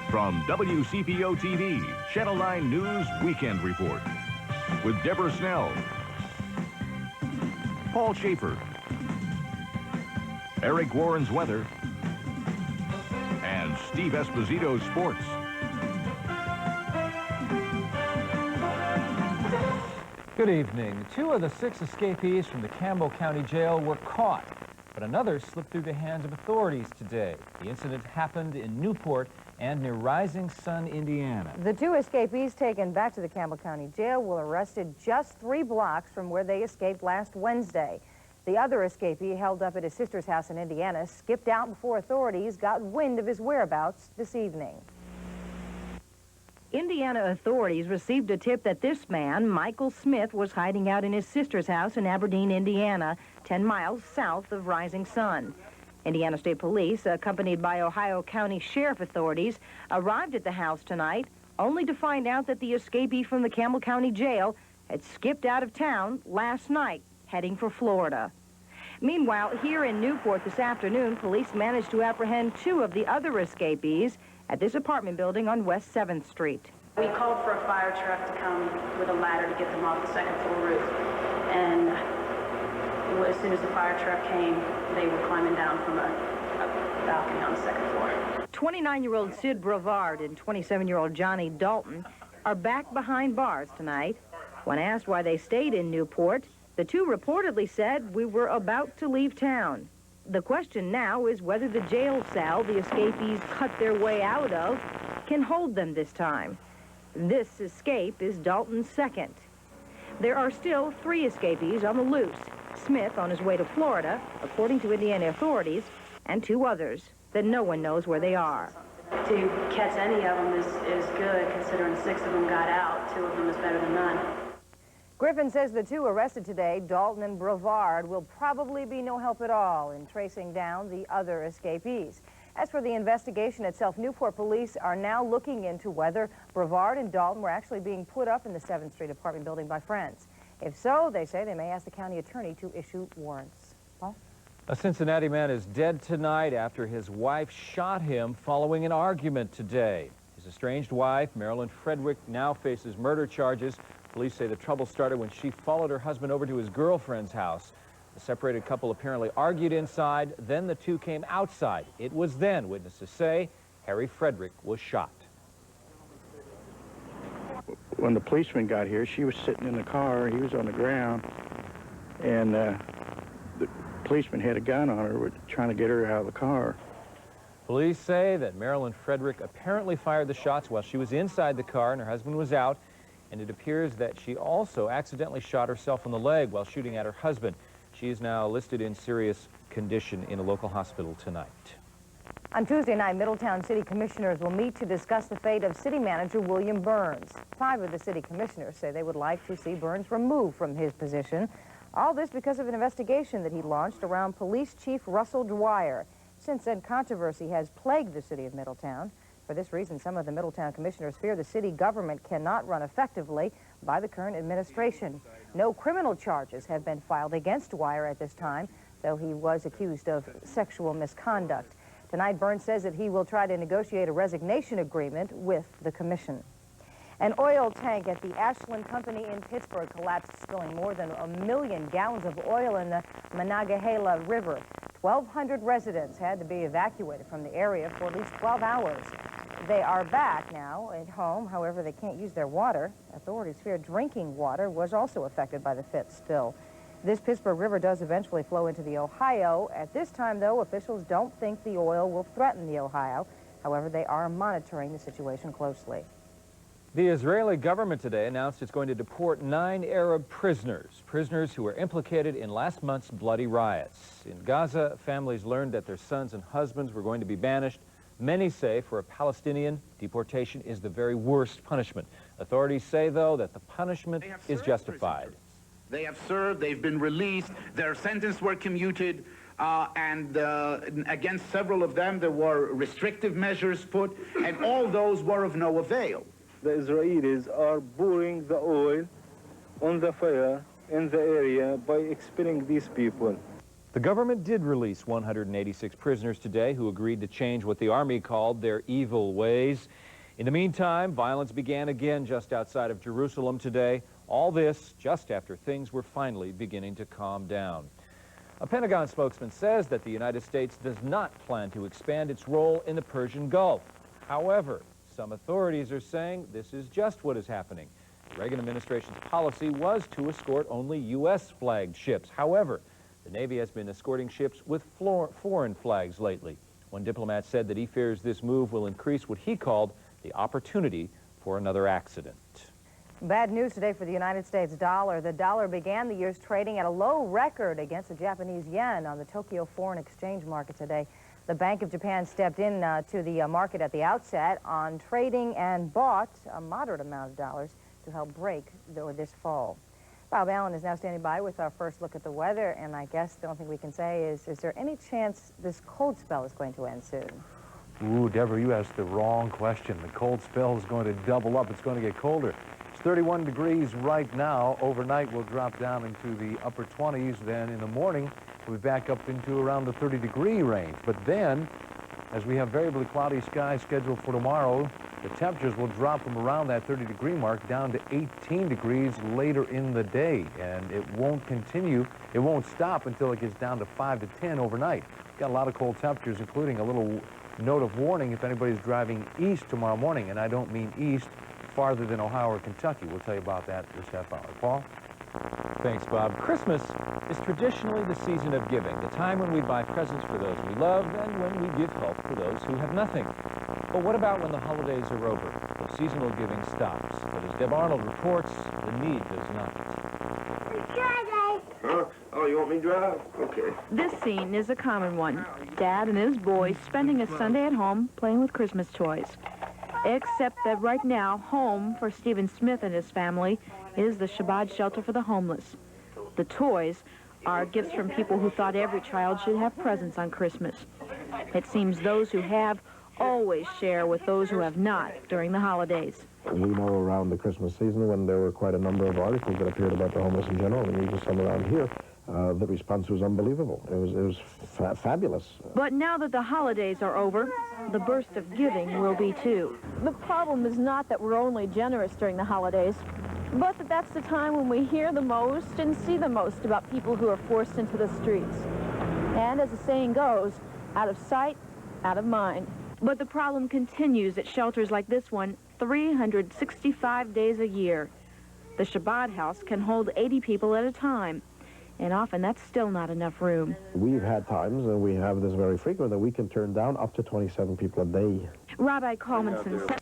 From WCPO TV, Channel 9 News Weekend Report with Debra Snell, Paul Schaefer, Eric Warren's weather, and Steve Esposito's sports. Good evening. 2 of the 6 escapees from the Campbell County Jail were caught, but another slipped through the hands of authorities today. The incident happened in Newport and near Rising Sun, Indiana. The 2 escapees taken back to the Campbell County Jail were arrested just 3 blocks from where they escaped last Wednesday. The other escapee, held up at his sister's house in Indiana, skipped out before authorities got wind of his whereabouts this evening. Indiana authorities received a tip that this man, Michael Smith, was hiding out in his sister's house in Aberdeen, Indiana, 10 miles south of Rising Sun. Indiana State Police, accompanied by Ohio County Sheriff authorities, arrived at the house tonight, only to find out that the escapee from the Campbell County Jail had skipped out of town last night, heading for Florida. Meanwhile, here in Newport this afternoon, police managed to apprehend 2 of the other escapees at this apartment building on West 7th Street. We called for a fire truck to come with a ladder to get them off the 2nd floor roof. And as soon as the fire truck came, they were climbing down from a balcony on the 2nd floor. 29-year-old Sid Brevard and 27-year-old Johnny Dalton are back behind bars tonight. When asked why they stayed in Newport, the 2 reportedly said, "We were about to leave town." The question now is whether the jail cell the escapees cut their way out of can hold them this time. This escape is Dalton's second. There are still 3 escapees on the loose. Smith on his way to Florida, according to Indiana authorities, and 2 others that no one knows where they are. To catch any of them is good, considering 6 of them got out. 2 of them is better than none. Griffin says the 2 arrested today, Dalton and Brevard, will probably be no help at all in tracing down the other escapees. As for the investigation itself, Newport police are now looking into whether Brevard and Dalton were actually being put up in the 7th Street apartment building by friends. If so, they say they may ask the county attorney to issue warrants. Paul? A Cincinnati man is dead tonight after his wife shot him following an argument today. His estranged wife, Marilyn Frederick, now faces murder charges. Police say the trouble started when she followed her husband over to his girlfriend's house. The separated couple apparently argued inside, then the 2 came outside. It was then, witnesses say, Harry Frederick was shot. When the policeman got here, she was sitting in the car, he was on the ground, and the policeman had a gun on her, trying to get her out of the car. Police say that Marilyn Frederick apparently fired the shots while she was inside the car and her husband was out, and it appears that she also accidentally shot herself in the leg while shooting at her husband. She is now listed in serious condition in a local hospital tonight. On Tuesday night, Middletown City Commissioners will meet to discuss the fate of City Manager William Burns. 5 of the City Commissioners say they would like to see Burns removed from his position. All this because of an investigation that he launched around Police Chief Russell Dwyer. Since then, controversy has plagued the city of Middletown. For this reason, some of the Middletown Commissioners fear the city government cannot run effectively by the current administration. No criminal charges have been filed against Dwyer at this time, though he was accused of sexual misconduct. Tonight, Burns says that he will try to negotiate a resignation agreement with the commission. An oil tank at the Ashland Company in Pittsburgh collapsed, spilling more than 1 million gallons of oil in the Monongahela River. 1,200 residents had to be evacuated from the area for at least 12 hours. They are back now at home. However, they can't use their water. Authorities fear drinking water was also affected by the spill. This Pittsburgh River does eventually flow into the Ohio. At this time, though, officials don't think the oil will threaten the Ohio. However, they are monitoring the situation closely. The Israeli government today announced it's going to deport 9 Arab prisoners who were implicated in last month's bloody riots. In Gaza, families learned that their sons and husbands were going to be banished. Many say for a Palestinian, deportation is the very worst punishment. Authorities say, though, that the punishment is justified. They have served, they've been released, their sentences were commuted, and against several of them there were restrictive measures put, and all those were of no avail. The Israelis are pouring the oil on the fire in the area by expelling these people. The The government did release 186 prisoners today who agreed to change what the Army called their evil ways. In the meantime, violence began again just outside of Jerusalem today. All this just after things were finally beginning to calm down. A Pentagon spokesman says that the United States does not plan to expand its role in the Persian Gulf. However, some authorities are saying this is just what is happening. The Reagan administration's policy was to escort only U.S.-flagged ships. However, the Navy has been escorting ships with foreign flags lately. One diplomat said that he fears this move will increase what he called the opportunity for another accident. Bad news today for the United States dollar. The dollar began the year's trading at a low record against the Japanese yen on the Tokyo Foreign Exchange Market today. The Bank of Japan stepped in to the market at the outset on trading and bought a moderate amount of dollars to help break this fall. Bob Allen is now standing by with our first look at the weather, and I guess the only thing we can say is there any chance this cold spell is going to end soon? Ooh, Debra, you asked the wrong question. The cold spell is going to double up. It's going to get colder. It's 31 degrees right now. Overnight, we'll drop down into the upper 20s. Then in the morning, we'll be back up into around the 30-degree range. But then, as we have variably cloudy skies scheduled for tomorrow, the temperatures will drop from around that 30-degree mark down to 18 degrees later in the day. And it won't continue. It won't stop until it gets down to 5 to 10 overnight. Got a lot of cold temperatures, including a little note of warning if anybody's driving east tomorrow morning. And I don't mean east, farther than Ohio or Kentucky. We'll tell you about that this half hour. Paul? Thanks, Bob. Christmas is traditionally the season of giving, the time when we buy presents for those we love and when we give help to those who have nothing. But what about when the holidays are over? The seasonal giving stops. But as Deb Arnold reports, the need does not. Huh? Oh, you want me to drive? Okay. This scene is a common one. Dad and his boys spending a Sunday at home playing with Christmas toys. Except that right now, home for Stephen Smith and his family is the Shabbat shelter for the homeless. The toys are gifts from people who thought every child should have presents on Christmas. It seems those who have always share with those who have not during the holidays. We know around the Christmas season when there were quite a number of articles that appeared about the homeless in general, and even some around here, the response was unbelievable. It was fabulous. But now that the holidays are over, the burst of giving will be too. The problem is not that we're only generous during the holidays, but that that's the time when we hear the most and see the most about people who are forced into the streets. And as the saying goes, out of sight, out of mind. But the problem continues at shelters like this one 365 days a year. The Shabbat house can hold 80 people at a time, and often that's still not enough room. We've had times, and we have this very frequent, that we can turn down up to 27 people a day. Rabbi Colmanson said